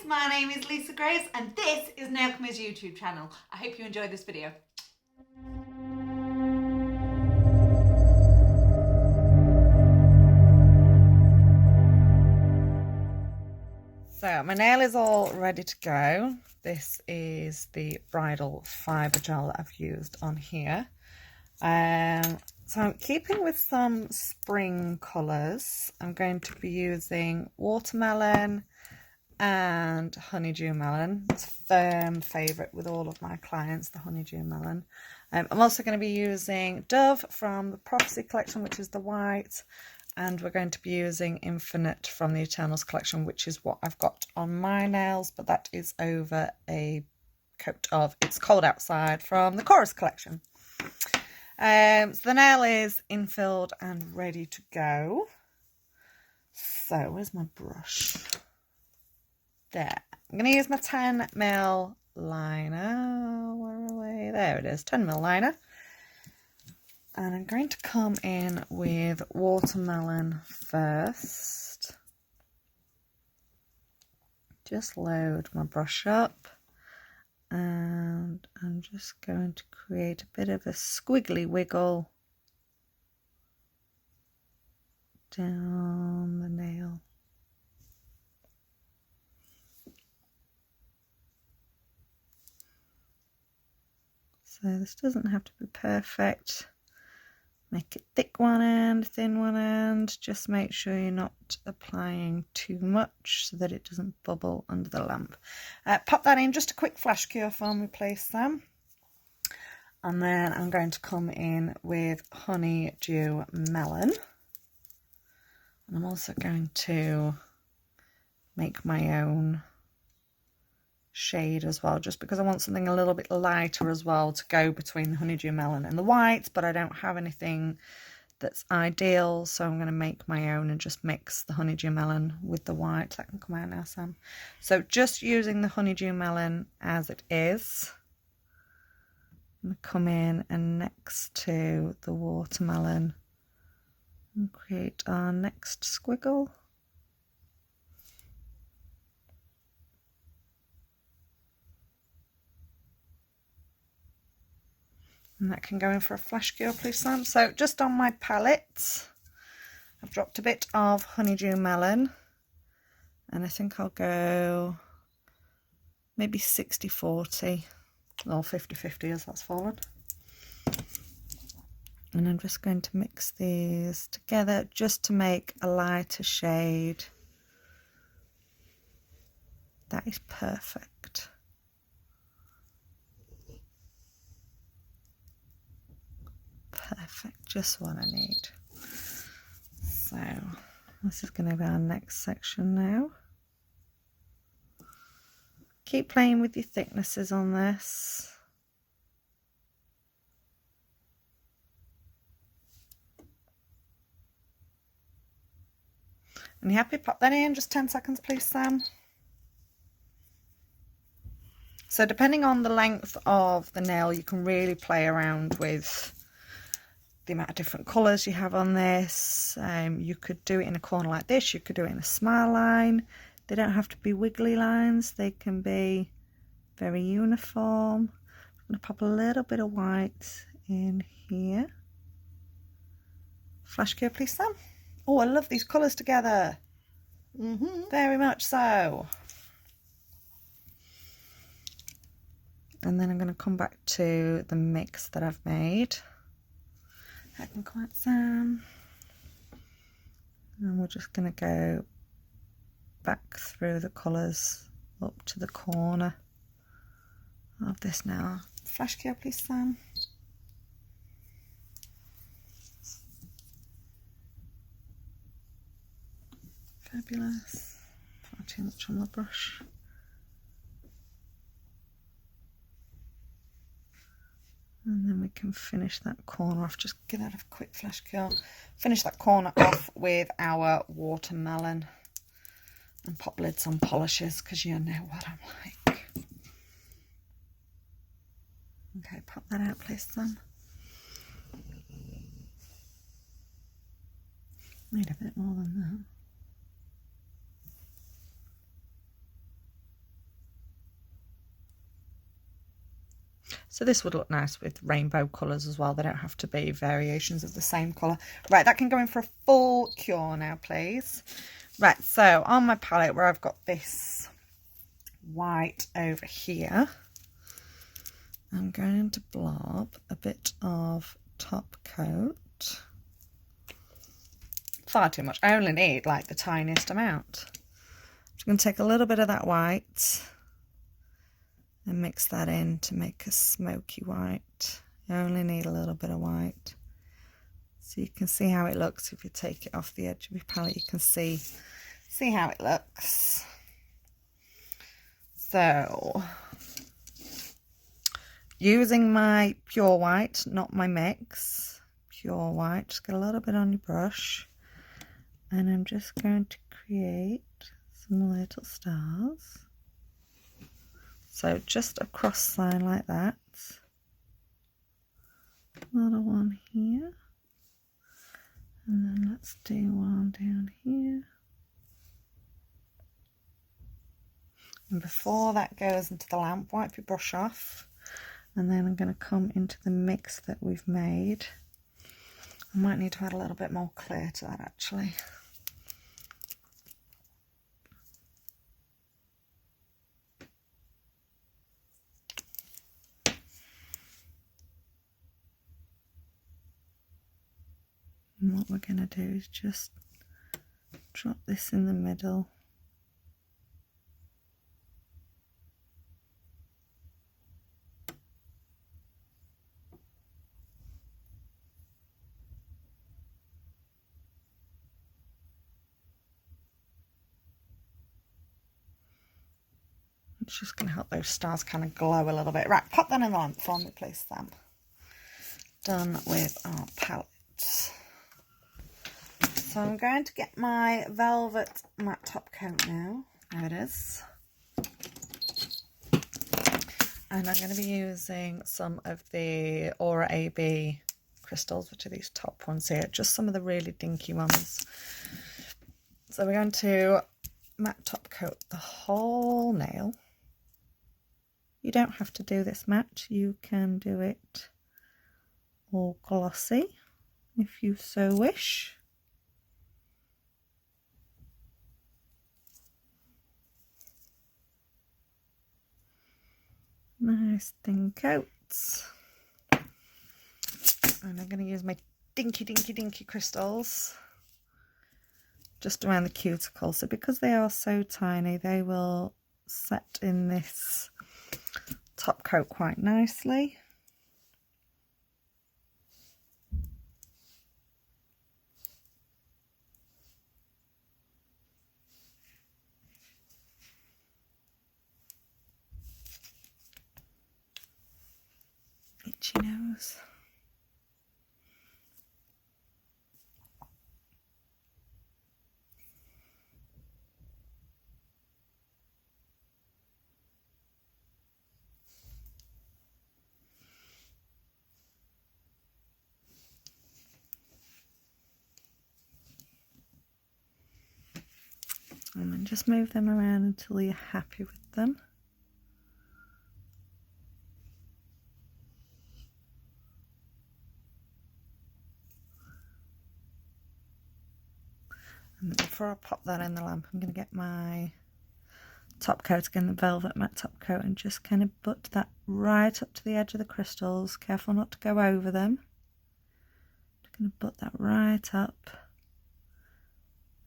my name is Lisa Grace and this is Nailchemy's YouTube channel. I hope you enjoyed this video. So my nail is all ready to go. This is the bridal fibre gel that I've used on here. So I'm keeping with some spring colours. I'm going to be using watermelon and honeydew melon. It's a firm favourite with all of my clients, the honeydew melon. I'm also going to be using Dove from the Prophecy collection, which is the white, and we're going to be using Infinite from the Eternals collection, which is what I've got on my nails, but that is over a coat of It's Cold Outside from the Chorus collection. So the nail is infilled and ready to go. So where's my brush? There. I'm going to use my 10mm liner. Where are we? There it is, 10mm liner. And I'm going to come in with watermelon first. Just load my brush up. And I'm just going to create a bit of a squiggly wiggle down the nail. So this doesn't have to be perfect. Make it thick one end, thin one end. Just make sure you're not applying too much so that it doesn't bubble under the lamp. Pop that in, just a quick flash cure for me, please, Sam. And then I'm going to come in with honeydew melon. And I'm also going to make my own shade as well, just because I want something a little bit lighter as well to go between the honeydew melon and the white, but I don't have anything that's ideal, so I'm going to make my own and just mix the honeydew melon with the white. That can come out now, Sam. So just using the honeydew melon as it is. I'm going to come in and next to the watermelon and create our next squiggle. And that can go in for a flash cure, please, Sam. So just on my palette, I've dropped a bit of honeydew melon. And I think I'll go maybe 60-40 or 50-50 as that's fallen. And I'm just going to mix these together just to make a lighter shade. That is perfect. Perfect, just what I need. So this is going to be our next section now. Keep playing with your thicknesses on this. And you happy? Pop that in, just 10 seconds please, Sam. So depending on the length of the nail, you can really play around with the amount of different colours you have on this. You could do it in a corner like this, you could do it in a smile line. They don't have to be wiggly lines, they can be very uniform. I'm going to pop a little bit of white in here. Flash cure please, Sam. Oh, I love these colours together. Very much so. And then I'm going to come back to the mix that I've made. I can come out, Sam. And we're just going to go back through the colours up to the corner of this now. Flash cure please, Sam. Fabulous. Far too much on my brush. And then we can finish that corner off. Just get out of a quick flash cure. Finish that corner off with our watermelon. And pop lids on polishes, because you know what I'm like. Okay, pop that out please, Sam. Need a bit more than that. So this would look nice with rainbow colours as well. They don't have to be variations of the same colour. Right, that can go in for a full cure now, please. Right, so on my palette where I've got this white over here, I'm going to blob a bit of top coat. Far too much. I only need like the tiniest amount. I'm just going to take a little bit of that white and mix that in to make a smoky white. I only need a little bit of white. So you can see how it looks. If you take it off the edge of your palette, you can see how it looks. So, using my pure white, not my mix, pure white, just get a little bit on your brush. And I'm just going to create some little stars. So just a cross line like that. Another one here. And then let's do one down here. And before that goes into the lamp, wipe your brush off. And then I'm going to come into the mix that we've made. I might need to add a little bit more clear to that actually. And what we're going to do is just drop this in the middle. It's just going to help those stars kind of glow a little bit. Right, pop that in the lamp for me, please, Sam. Done with our palette. So I'm going to get my velvet matte top coat now. There it is. And I'm going to be using some of the Aura AB crystals, which are these top ones here. Just some of the really dinky ones. So we're going to matte top coat the whole nail. You don't have to do this matte. You can do it all glossy if you so wish. Nice thin coats. And I'm going to use my dinky crystals just around the cuticle. So because they are so tiny, they will set in this top coat quite nicely. Itchy nose. And then just move them around until you're happy with them. And before I pop that in the lamp, I'm going to get my top coat again, the velvet matte top coat, and just kind of butt that right up to the edge of the crystals. Careful not to go over them. Just going to butt that right up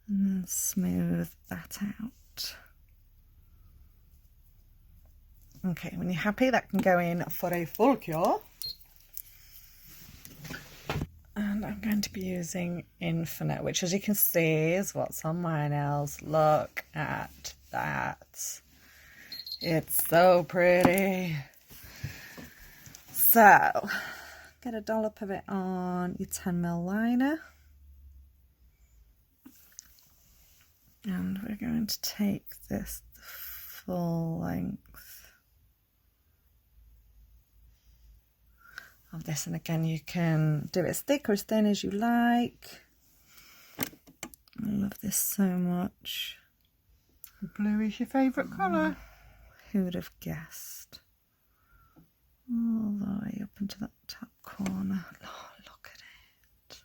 and then smooth that out. Okay, when you're happy, that can go in for a full cure. And I'm going to be using Infinite, which, as you can see, is what's on my nails. Look at that. It's so pretty. So, get a dollop of it on your 10mm liner. And we're going to take this the full length of this, and again you can do it as thick or as thin as you like. I love this so much. Blue is your favourite colour. Who would have guessed? all the way up into that top corner. Oh, look at it.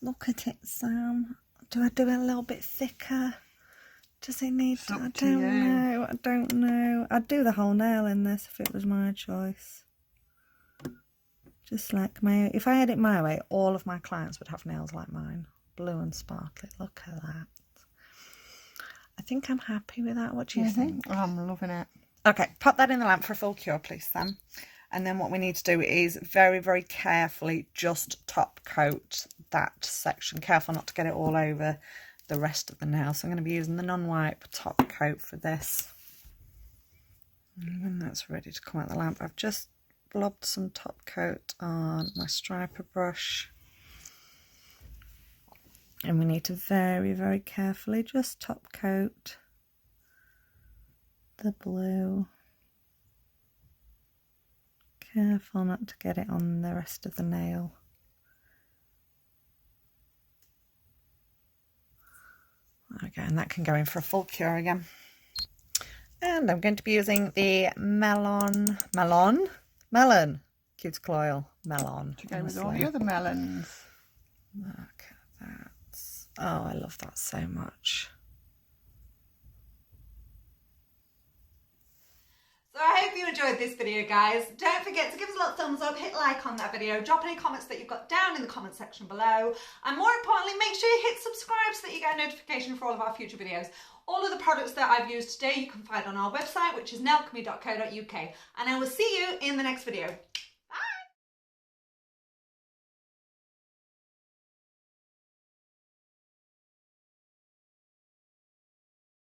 Look at it, Sam. Do I do it a little bit thicker? Does it need to? I don't know. I don't know. I'd do the whole nail in this if it was my choice. Just like if I had it my way, all of my clients would have nails like mine. Blue and sparkly. Look at that. I think I'm happy with that. What do you think? I'm loving it. Okay, pop that in the lamp for a full cure, please, Sam. And then what we need to do is very, very carefully just top coat that section. Careful not to get it all over the rest of the nail. So I'm going to be using the non-wipe top coat for this. And when that's ready to come out the lamp, I've just blobbed some top coat on my striper brush. And we need to very, very carefully just top coat the blue. Careful not to get it on the rest of the nail. Okay, and that can go in for a full cure again. And I'm going to be using the melon cuticle oil melon To go with all the other melons. Look at that. Oh, I love that so much. So I hope you enjoyed this video, guys. Don't forget to give us a little thumbs up, hit like on that video, drop any comments that you've got down in the comment section below, and more importantly, make sure you hit subscribe so that you get a notification for all of our future videos. All of the products that I've used today you can find on our website, which is nailchemy.co.uk, and I will see you in the next video.